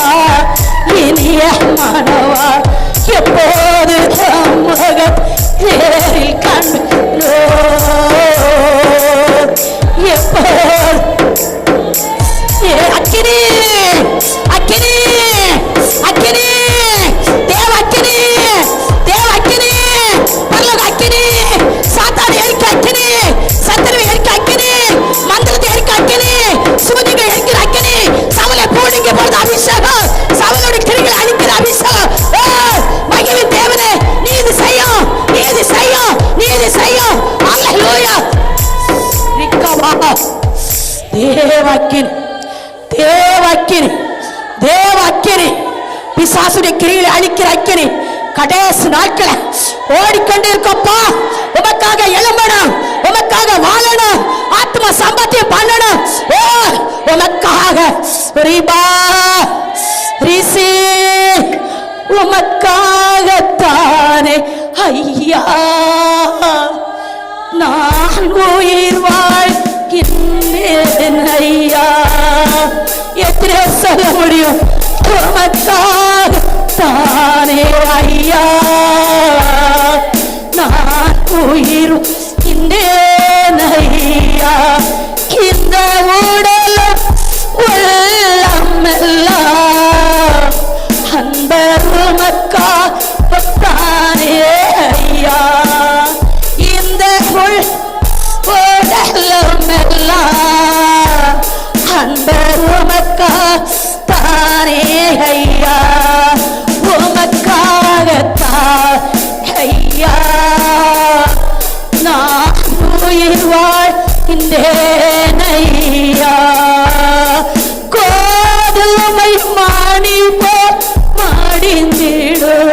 இனிய மனவா எப்போது நேரில் கண்டோ எப்போது அக்கினி அக்கினி அக்கினி தேவ அக்கினி தேவ அக்கினி பரலோக அக்கினி சாத்தானை எரிக்க அக்கினி சத்துருவை எரிக்க அக்கினி மந்திரத்தை எரிக்க அக்கினி சுமதிகளை எரிக்கிற அக்கினி சவலை போடுங்க பொழுது அபிஷேகம் சவலோட கிரிகளை அழிக்கிற அபிஷேகம் மகிழ்வின் தேவனே நீதி செய்யும் நீதி செய்யும் நீதி செய்யும் அல்லேலூயா ரிக்கவா தேவக்கினி தேவக்கினி தேவக்கினி பிசாசுடைய கிரிகளை அழிக்கிற அக்கினி கடைசி நாட்களை ஓடிக்கொண்டிருக்கப்பா உமக்காக எழும்பணும் உமக்காக வாழணும் ஆத்ம சம்பத்தியம் பண்ணணும் உமக்காக ரிபா ரிசி உமக்காகத்தானே ஐயா நான் உயிர் வாழ்கின்றேன் ஐயா எத்தனை சொல்ல முடியும் உமக்காகத்தானே ஐயா நான் உயிர் வாழ்கின்றேன் ஐயா இந்த உடல் உள்ளமெல்லாம் அன்பர் உமக்காகத்தானே ஐயா இந்த உடலமெல்லாம் அன்பர் உமக்காகத்தானே ஐயா உமக்காகத்தான் ஐயா நான் உயிர் வாழ்கின்றேன் ஐயா கோதுமை மாணி போல்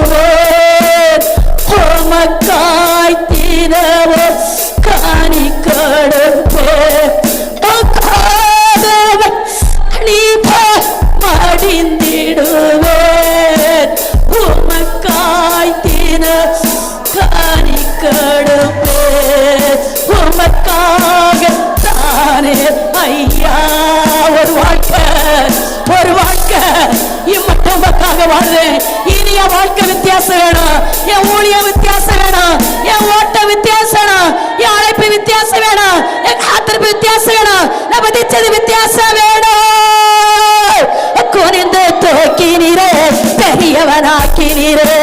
மடிந்திடுவோம் உமக்காய் தினவோ காணி கொடுப்பேன் கோதுமை நீ போல் மடிந்திடுவேன் உமக்காய் தின காணி கொடுப்பேன் உமக்காக தானே ஐயா ஒரு வாழ்க்கை இம்மட்டும் உமக்காக வாழ்றேன் இனி என் வாழ்க்கை வித்தியாசம் வேணும் என் ஊழியம் வித்தியாசம் வேணும் என் ஓட்ட வித்தியாசம் வேணும் என் அழைப்பு வித்தியாசம் வேணும் என் காத்திருப்பு வித்தியாசம் வேணும் நான் பதிச்சது வித்தியாசம் வேணும் குனிந்து தூக்கினீரே பெரியவனாக்கினீரே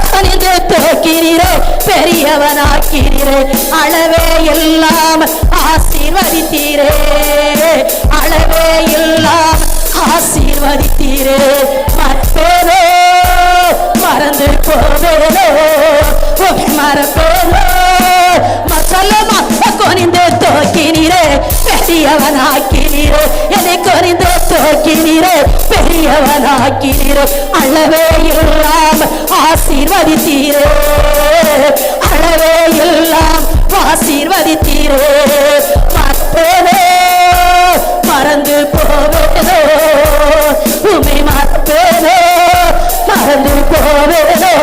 குனிந்து தூக்கினீரே பெரியவனாக்கினீரே அளவே இல்லாமல் ஆசீர்வதித்தீரே அளவே இல்லாமல் ஆசீர்வதித்தீரே மறப்பேனோ மறந்து போவேனோ மறப்பேனோ சொல்லமா குனிந்து தூக்கினீரே கொடியவனாக்கினீரோ, என்னை கொரிந்து தூக்கினீரோ, பெரியவனாக்கினீரோ, அளவே இல்லாம ஆசீர்வதித்தீரோ, அளவே எல்லாம் ஆசீர்வதித்தீரோ. மறப்பேனோ மறந்து போவேனோ, உமை மறப்பேனோ மறந்து போவேனோ,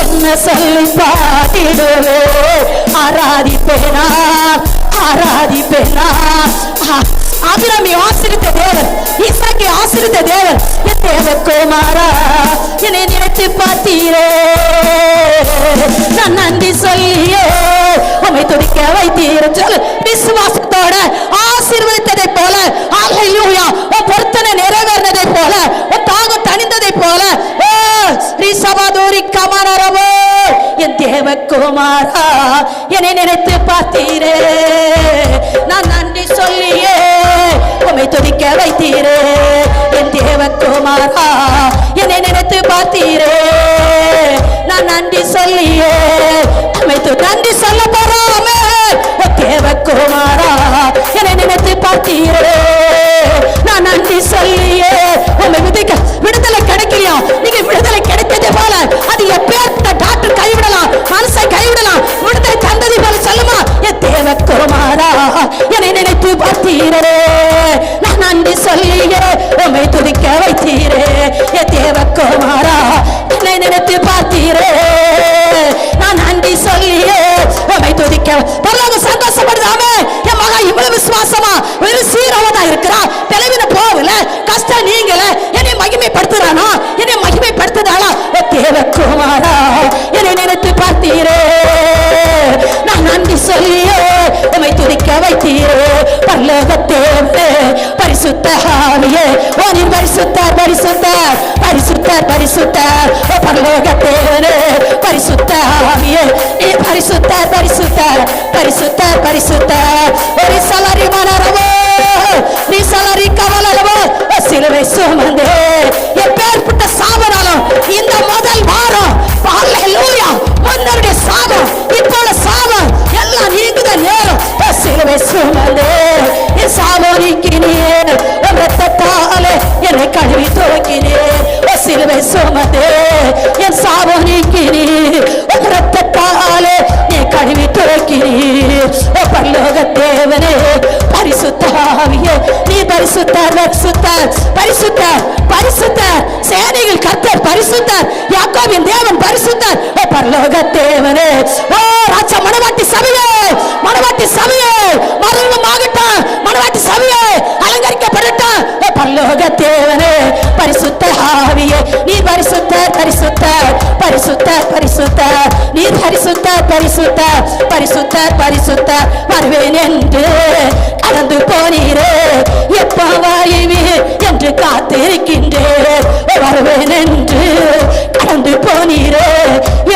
என்ன சொல்லி பாடிடுவே, ஆராதிப்பேனா ஆராதிப்பேனா. ஆபிரகாமை ஆசீர்வதித்த தேவன், ஈசாக்கை ஆசீர்வதித்த தேவன், என் தேவகுமாரா என்னை நினைத்து பார்த்தீரே, நான் நன்றி சொல்லியே உம்மை துதிக்க வைத்தீர். சொல், விசுவாசத்தோட ஆசீர்வதித்ததை போல, அல்லேலூயா, உன் பொருத்தனை நிறைவேறினதை போல, உன் தாகம் தணிந்ததை போல, என் தேவகுமாரா என்னை நினைத்து பார்த்தீரே, நான் நன்றி சொல்லியே உம்மை துதிக்க வைத்தீரே. என் தேவகுமாரா என்னை நினைத்து பார்த்தீரே, நான் நன்றி சொல்லியே உம்மை நன்றி சொல்ல போறாமே. தேவகுமாரா என்னை நினைத்து பார்த்தீரே, நான் நன்றி சொல்லியே உம்மை துதிக்க. விடுதலை கிடைக்கலையா? நீங்க விடுதலை கிடைத்தது போல அது எப்பேற்பட்ட டாக்டர் கைவிடலாம், மனுஷன் கைவிடலாம், விடுதலை தந்தது போல சொல்லுமா. என் தேவகுமாரா என்னை நினைத்து பார்த்தீரே, நான் நன்றி சொல்லியே உம்மை துதிக்க வைத்தீரே. என் தேவகுமாரா என்னை நினைத்து பார்த்தீரே, நான் நன்றி சொல்லியே உம்மை துதிக்க. பரலோக சந்தோஷப்படுதாமே, என் மகா இவ்வளவு விசுவாசமா ஒரு சீரவதா இருக்கிறா, தெளிவின போகல, கஷ்டம் நீங்கள, என்னை மகிமைப்படுத்துறானா, என்னை மகிமைப்படுத்துதானா. தேவகுமாரா என்னை நினைத்து பார்த்தீரே, நான் நன்றி சொல்லியே உம்மை துதிக்க வைத்தீரே. பரலோக தேவனே, பரிசுத்த ஆவியே, ஓ நீர் பரிசுத்தர் பரிசுத்தர் பரிசுத்தர் பரிசுத்தர். ஓ பரலோக தேவனே, பரிசுத்த ஆவியே, நீ பரிசுத்தர் பரிசுத்தர் பரிசுத்தர் பரிசுத்தர். ஒரு சலரி மலரவோ, நீ சலரி கவலவோ, சிலுவை சுமந்தே எப்பேற்பட்ட சாபனாலும் இந்த முதல் வாரம், அல்லேலூயா, முன்னருடைய சாபம் இப்போல சாபம் எல்லாம் நீங்குத நேரம். சிலுவை சுமந்தே என் சாபம் நீக்கினே, ரத்தத்தாலே என்னை கழுவி துவக்கினே. சிலுவை சுமந்தே என் சாபம் நீக்கினே, ரத்தத்தாலே நீ கழுவி துவக்கினே. பரலோக தேவனே, பரிசுத்த ஆவியே, நீ பரிசுத்தர் பரிசுத்தர் பரிசுத்தர் பரிசுத்தர். சேனைகள் கர்த்தர் பரிசுத்தர், யாக்கோபின் தேவன் பரிசுத்தர். பரலோக தேவனே, ஓ ராஜா மணவாட்டி சபையே, மணவாட்டி சபையே மரணமாகட்டும், மணவாட்டி சபையே அலங்கரிக்கப்படட்டும். பரலோக தேவனே, பரிசுத்த ஆவியே, நீ பரிசுத்தர் பரிசுத்தர் பரிசுத்தர் பரிசுத்தர், நீ பரிசுத்தர் பரிசுத்தர் பரிசுத்தர் பரிசுத்தர். வருவேன் என்று கடந்து போனீரே, எப்ப வருவீர் என்று காத்திருக்கின்றேன். வருவேன் என்று கடந்து போனீரே,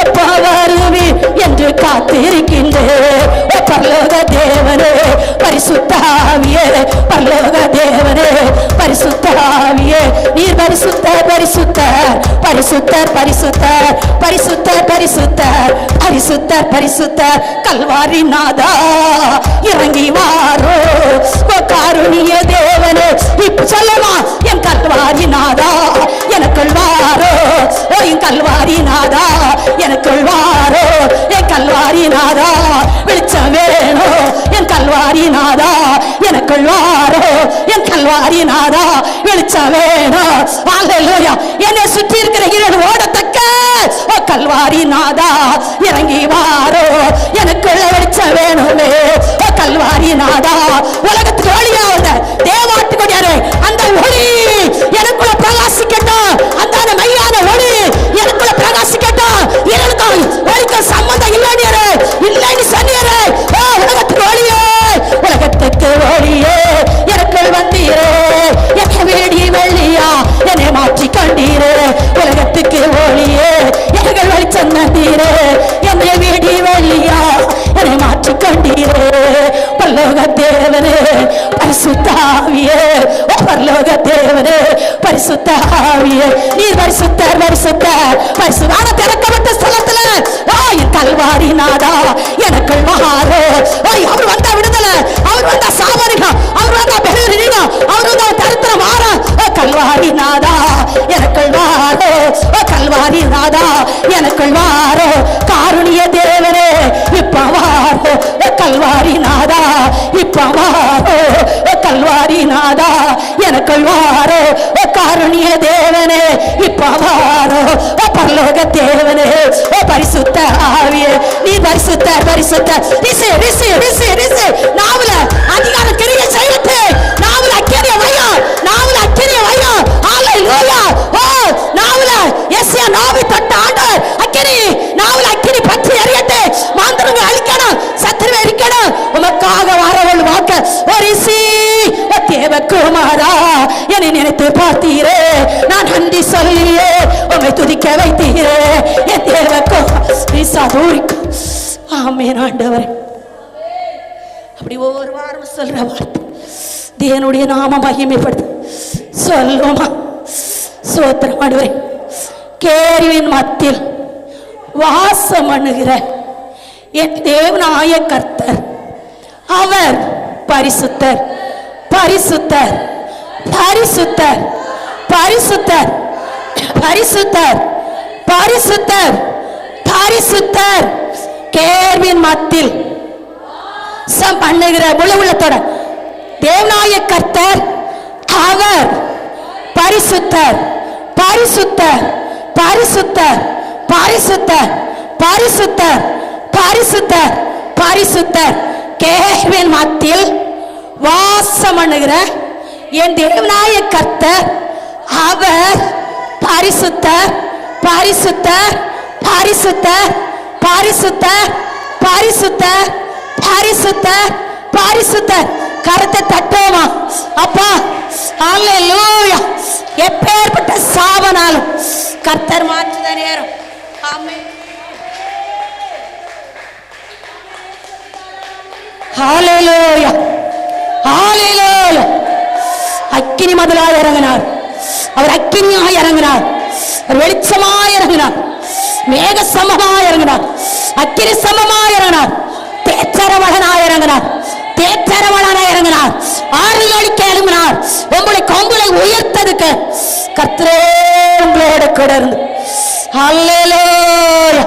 எப்ப வருவீர் என்று காத்திருக்கின்றேன். பரலோக தேவனே, பரிசுத்த ஆவியே, பரலோக தேவனே, பரிசுத்த ஆவியே, நீர் பரிசுத்தர் பரிசுத்தர் பரிசுத்தர் பரிசுத்தர் பரிசுத்தர் பரிசுத்தர் பரிசுத்தர் பரிசுத்தர். கல்வாரி நாதா இறங்கி வாரோ, காருணிய தேவனே, இப்ப சொல்லமா. என் கல்வாரி நாதா எனக்குள் வாரோ, என் கல்வாரி நாதா எனக்குள் வாரோ, என் கல்வாரி நாதா வெளிச்சம் வேணும், என் கல்வாரி நாதா எனக்குள் வாரோ, என் கல்வாரி நாதா வெளிச்சம் வேணும். அல்லேலூயா. என்னை சுற்றி இருக்கிற இருள் ஓடத்தக்க கல்வாரி நாதா இறங்கி வாரோ, எனக்குள்ள வெளிச்சம் வேணுமே. கல்வாரி நாதா உலகத்துக்கு ஒளியாவது தேவாட்டு கொடியாரு, அந்த ஒளி எனக்குள்ள பிரகாசிக்கட்டும், அந்த மையான ஒளி எனக்குள்ள பிரகாசிக்கட்டும். இருளுக்கும் ஒளிக்கும் சம்பந்தம் இல்லைன்னு இல்லைன்னு சொன்னீரே. உலகத்துக்கு ஒளியே, உலகத்துக்கு ஒளியே எனக்குள் வந்தீரே. என்னை வேடி வெள்ளியா என்னை மாற்றி கொண்டீரே. உலகத்துக்கு ஒளியே எங்கள் வெளிச்சம் தந்தீரே. என்னை வேடி வெள்ளியா என்னை மாற்றி கொண்டீரே. பரலோக தேவனே, பரிசுத்த ஆவியே, பரலோக தேவனே, பரிசுத்த ஆவியே, நீர் பரிசுத்தர் பரிசுத்தர் பரிசுத்தான திறக்கப்பட்ட ஸ்தலத்துல என் கல்வாரி நாதா எனக்குள் மாறோ. அவர் வந்த விடுதலை, அவர் வந்த சாபரிகம், அவர் எனக்குள் வாரோ காருணிய தேவனே இப்ப வாரோ கல்வாரி நாதா இப்ப வாரோ கல்வாரி நாதா எனக்குள் வாரோ காருணிய தேவனே இப்ப வாரோ பரலோக தேவனே பரிசுத்த ஆவியே நீ பரிசுத்த பரிசுத்த ரிசி ரிசி ரிசி ரிசி நாவல அதிகார கிரிய செய்யட்டு நாவல அக்கிரிய வையா நாவல அக்கிரிய வையா ஹalleluya ஓ நாவல எஸ்யா நாவி தொட்ட ஆண்டவர் அக்கிரி நாவல அக்கிரி பற்றி எரியட்டு மாந்திரங்க அழிக்கணும் சத்துருவை அழிக்கணும் உமக்காக வரவள் வாக்க ரிசி தேவகுமாரா என்னை நினைத்து பார்த்தீரே நான் நன்றி சொல்லியே உம்மை துதிக்க வைத்தீரே என் தேவகுமாரா ஆமென் ஆண்டவரே. அப்படி ஒவ்வொரு வாரம் சொல்ற வார்த்தை தேவனுடைய நாம மகிமைப்படுத்து சொல்லுமா சோத்திரம் ஆண்டவரே. கேரியின் மத்தியில் வாசம் பண்ணுகிற என் தேவனாய கர்த்தர் அவர் பரிசுத்தர் பரிசுத்தர் பரிசுத்தர் பரிசுத்தர் பரிசுத்தர் பரிசுத்தர் பரிசுத்தர் கேர்வின் மத்தியில் பண்ணுகிற முழு உள்ளத்தோட தேவனாய கர்த்தர் அவர் பரிசுத்தர் பரிசுத்தர் பரிசுத்தர் பரிசுத்தர் பரிசுத்தர் பரிசுத்தர் பரிசுத்தர் கேர்வின் மத்தியில் வாசம் பண்ணுகிற என் தேவனாய கர்த்தர் அவர் பரிசுத்தர் பரிசுத்தர் பரிசுத்தர் பரிசுத்தர் பரிசுத்தர் பரிசுத்தர் பரிசுத்தர். கருத்தை தட்டுவோமா அப்பா ஹalleluya. எப்பேற்பட்ட சாபனாலும் கர்த்தர் மாற்றுத நேரம். ஆமென் ஹalleluya ஹalleluya. அக்கினி மதலாய் இறங்கினார் அவர் அக்கினியாய் இறங்கினார் வெளிச்சமாய் இறங்கினார் மேக சமமாய் இறங்கினார் அக்கினி சமமாய் இறங்கினார் தேற்றரவளனாய் இறங்கினார் தேற்றரவளனாய் இறங்கினார் ஆறுதலுக்கு எழும்பினார் உங்களை கொம்புகளை உயர்த்ததுக்கு கர்த்தரே உங்களோட கூட இருந்து ஹalleluya.